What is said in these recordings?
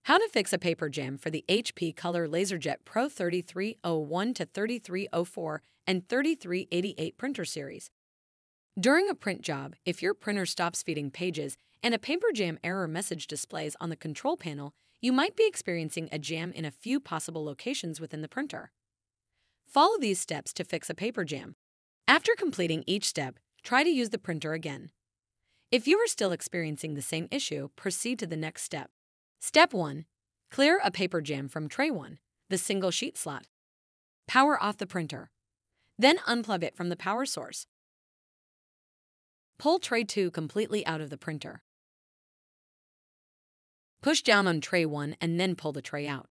How to fix a paper jam for the HP Color LaserJet Pro 3301 to 3304 and 3388 printer series. During a print job, if your printer stops feeding pages and a paper jam error message displays on the control panel, you might be experiencing a jam in a few possible locations within the printer. Follow these steps to fix a paper jam. After completing each step, try to use the printer again. If you are still experiencing the same issue, proceed to the next step. Step 1. Clear a paper jam from Tray 1, the single sheet slot. Power off the printer. Then unplug it from the power source. Pull Tray 2 completely out of the printer. Push down on Tray 1 and then pull the tray out.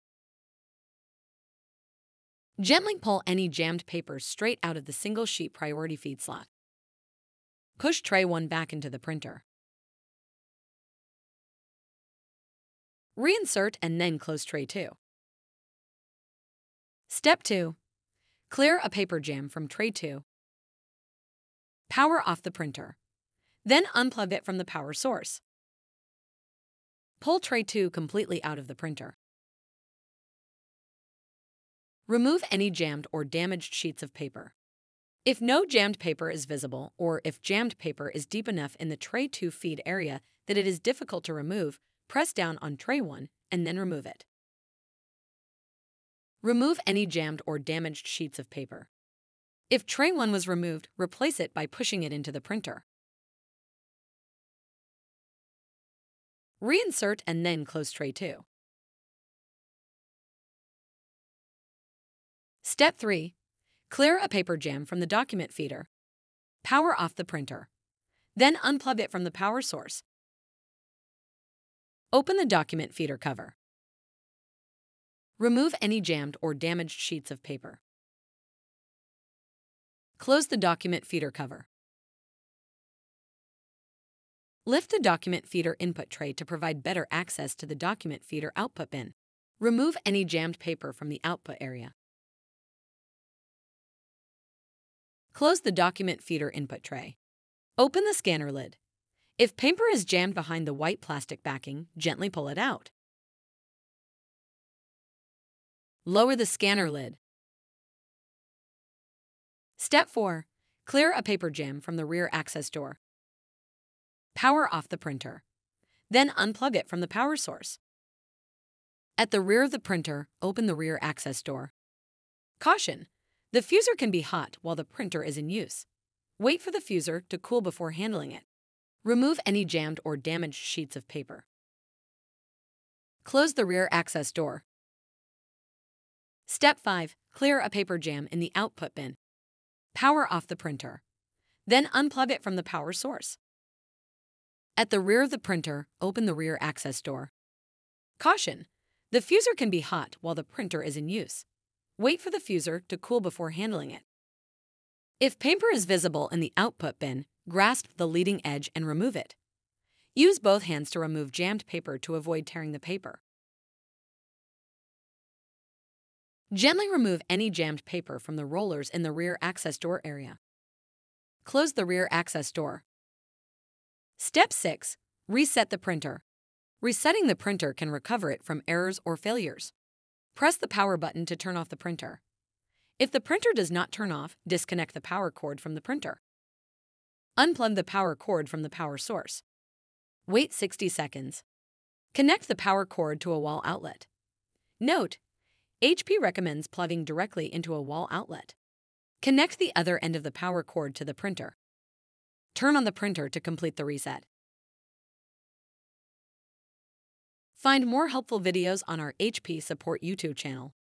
Gently pull any jammed papers straight out of the single sheet priority feed slot. Push Tray 1 back into the printer. Reinsert and then close Tray 2. Step 2. Clear a paper jam from Tray 2. Power off the printer. Then unplug it from the power source. Pull Tray 2 completely out of the printer. Remove any jammed or damaged sheets of paper. If no jammed paper is visible, or if jammed paper is deep enough in the Tray 2 feed area that it is difficult to remove, press down on Tray 1 and then remove it. Remove any jammed or damaged sheets of paper. If Tray 1 was removed, replace it by pushing it into the printer. Reinsert and then close Tray 2. Step 3. Clear a paper jam from the document feeder. Power off the printer. Then unplug it from the power source. Open the document feeder cover. Remove any jammed or damaged sheets of paper. Close the document feeder cover. Lift the document feeder input tray to provide better access to the document feeder output bin. Remove any jammed paper from the output area. Close the document feeder input tray. Open the scanner lid. If paper is jammed behind the white plastic backing, gently pull it out. Lower the scanner lid. Step 4. Clear a paper jam from the rear access door. Power off the printer. Then unplug it from the power source. At the rear of the printer, open the rear access door. Caution! The fuser can be hot while the printer is in use. Wait for the fuser to cool before handling it. Remove any jammed or damaged sheets of paper. Close the rear access door. Step 5. Clear a paper jam in the output bin. Power off the printer. Then unplug it from the power source. At the rear of the printer, open the rear access door. Caution! The fuser can be hot while the printer is in use. Wait for the fuser to cool before handling it. If paper is visible in the output bin, grasp the leading edge and remove it. Use both hands to remove jammed paper to avoid tearing the paper. Gently remove any jammed paper from the rollers in the rear access door area. Close the rear access door. Step 6. Reset the printer. Resetting the printer can recover it from errors or failures. Press the power button to turn off the printer. If the printer does not turn off, disconnect the power cord from the printer. Unplug the power cord from the power source. Wait 60 seconds. Connect the power cord to a wall outlet. Note: HP recommends plugging directly into a wall outlet. Connect the other end of the power cord to the printer. Turn on the printer to complete the reset. Find more helpful videos on our HP Support YouTube channel.